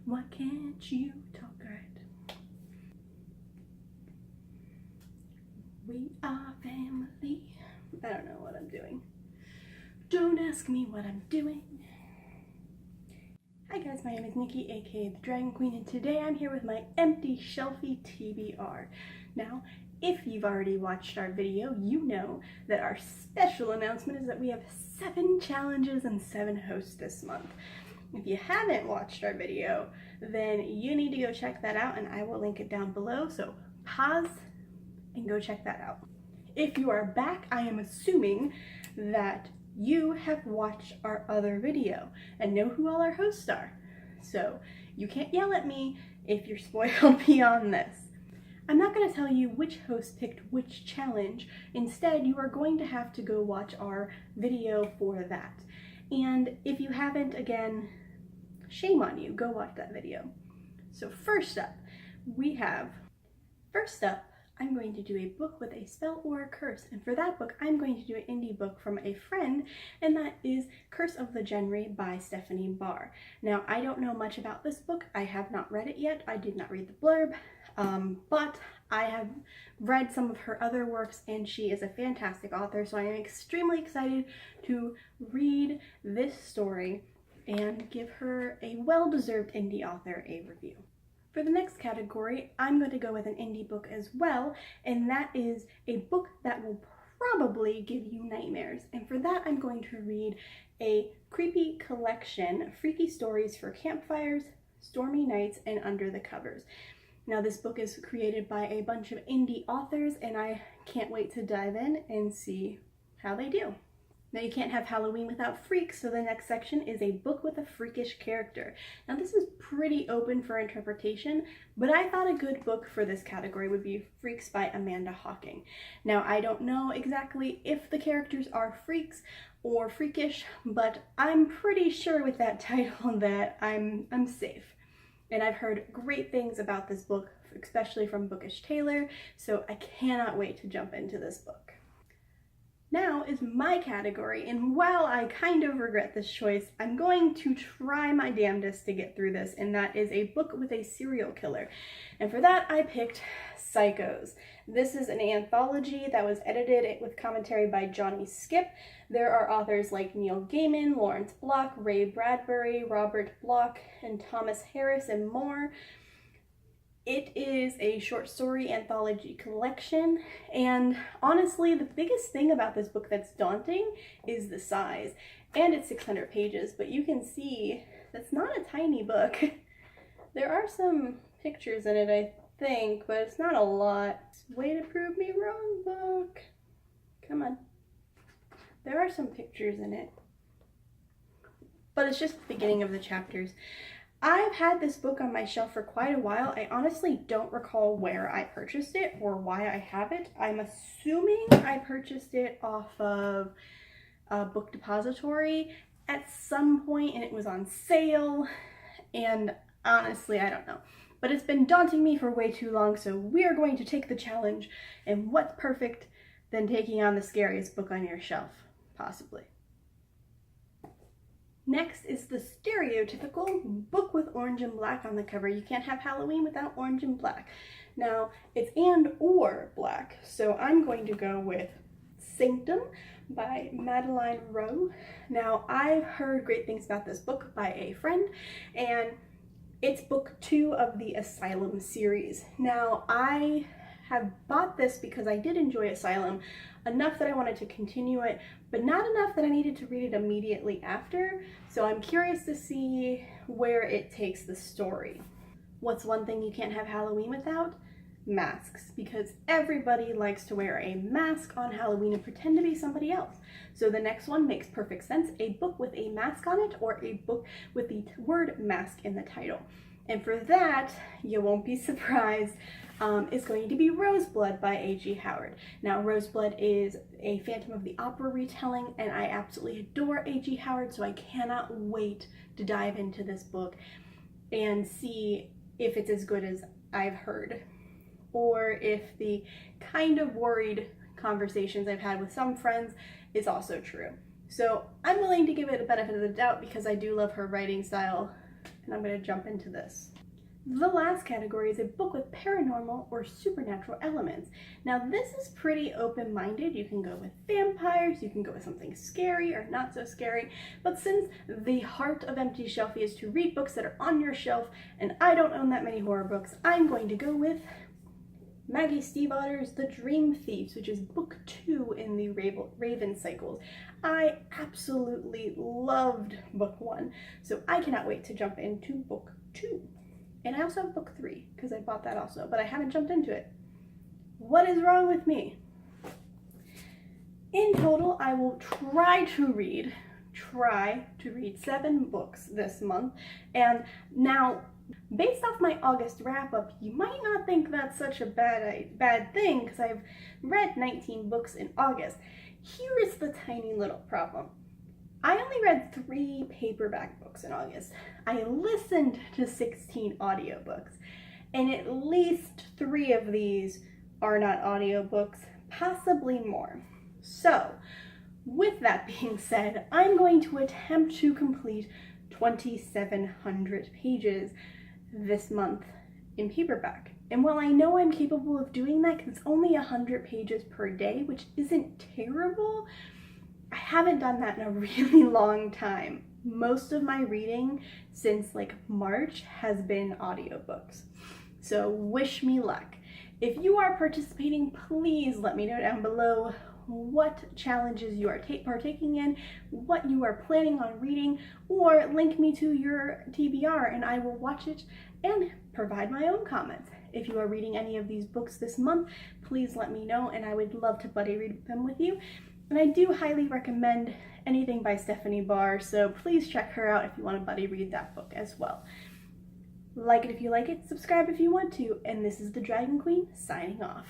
Why can't you talk right? We are family. I don't know what I'm doing. Don't ask me what I'm doing. Hi guys, my name is Nikki, aka the Dragon Queen, and today I'm here with my empty Shelfie TBR. Now, if you've already watched our video, you know that our special announcement is that we have 7 challenges and 7 hosts this month. If you haven't watched our video, then you need to go check that out, and I will link it down below, so pause and go check that out. If you are back, I am assuming that you have watched our other video and know who all our hosts are. So you can't yell at me if you're spoiled beyond this. I'm not going to tell you which host picked which challenge. Instead, you are going to have to go watch our video for that. And if you haven't, again, shame on you, go watch that video. So first up, I'm going to do a book with a spell or a curse, and for that book I'm going to do an indie book from a friend, and that is Curse of the Genre by Stephanie Barr. Now, I don't know much about this book. I have not read it yet. I did not read the blurb, but I have read some of her other works, and she is a fantastic author, so I am extremely excited to read this story and give her, a well-deserved indie author, a review. For the next category, I'm going to go with an indie book as well, and that is a book that will probably give you nightmares. And for that, I'm going to read a creepy collection, Freaky Stories for Campfires, Stormy Nights, and Under the Covers. Now, this book is created by a bunch of indie authors, and I can't wait to dive in and see how they do. Now, you can't have Halloween without freaks, so the next section is a book with a freakish character. Now, this is pretty open for interpretation, but I thought a good book for this category would be Freaks by Amanda Hocking. Now, I don't know exactly if the characters are freaks or freakish, but I'm pretty sure with that title that I'm safe. And I've heard great things about this book, especially from Bookish Taylor, so I cannot wait to jump into this book. Now is my category, and while I kind of regret this choice, I'm going to try my damnedest to get through this, and that is a book with a serial killer. And for that, I picked Psychos. This is an anthology that was edited with commentary by Johnny Skip. There are authors like Neil Gaiman, Lawrence Block, Ray Bradbury, Robert Bloch, and Thomas Harris, and more. It is a short story anthology collection, and honestly, the biggest thing about this book that's daunting is the size. And it's 600 pages, but you can see that's not a tiny book. There are some pictures in it, I think, but it's not a lot. Way to prove me wrong, book. Come on. There are some pictures in it, but it's just the beginning of the chapters. I've had this book on my shelf for quite a while. I honestly don't recall where I purchased it or why I have it. I'm assuming I purchased it off of a book depository at some point, and it was on sale, and honestly, I don't know. But it's been daunting me for way too long, so we're going to take the challenge, and what's perfect than taking on the scariest book on your shelf, possibly. Next is the stereotypical book with orange and black on the cover. You can't have Halloween without orange and black. Now, it's and or black, so I'm going to go with Sanctum by Madeline Rowe. Now, I've heard great things about this book by a friend, and it's book 2 of the Asylum series. Now, I have bought this because I did enjoy Asylum enough that I wanted to continue it, but not enough that I needed to read it immediately after, so I'm curious to see where it takes the story. What's one thing you can't have Halloween without? Masks, because everybody likes to wear a mask on Halloween and pretend to be somebody else. So the next one makes perfect sense, a book with a mask on it, or a book with the word mask in the title. And for that, you won't be surprised, is going to be Roseblood by A.G. Howard. Now, Roseblood is a Phantom of the Opera retelling, and I absolutely adore A.G. Howard, so I cannot wait to dive into this book and see if it's as good as I've heard, or if the kind of worried conversations I've had with some friends is also true. So I'm willing to give it a benefit of the doubt because I do love her writing style and I'm going to jump into this. The last category is a book with paranormal or supernatural elements. Now this is pretty open-minded. You can go with vampires, you can go with something scary or not so scary, but since the heart of Empty Shelfie is to read books that are on your shelf, and I don't own that many horror books, I'm going to go with Maggie Stiefvater's The Dream Thieves, which is book 2 in the Raven cycles. I absolutely loved book 1, so I cannot wait to jump into book 2. And I also have book 3, because I bought that also, but I haven't jumped into it. What is wrong with me? In total, I will try to read 7 books this month. And now, based off my August wrap-up, you might not think that's such a bad thing, because I've read 19 books in August. Here is the tiny little problem. I only read 3 paperback books in August. I listened to 16 audiobooks, and at least 3 of these are not audiobooks, possibly more. So, with that being said, I'm going to attempt to complete 2,700 pages this month in paperback. And while I know I'm capable of doing that, because it's only 100 pages per day, which isn't terrible, I haven't done that in a really long time. Most of my reading since like March has been audiobooks. So wish me luck. If you are participating, please let me know down below what challenges you are partaking in, what you are planning on reading, or link me to your TBR and I will watch it and provide my own comments. If you are reading any of these books this month, please let me know and I would love to buddy read them with you. And I do highly recommend anything by Stephanie Barr, so please check her out if you want to buddy read that book as well. Like it if you like it, subscribe if you want to, and this is the Dragon Queen signing off.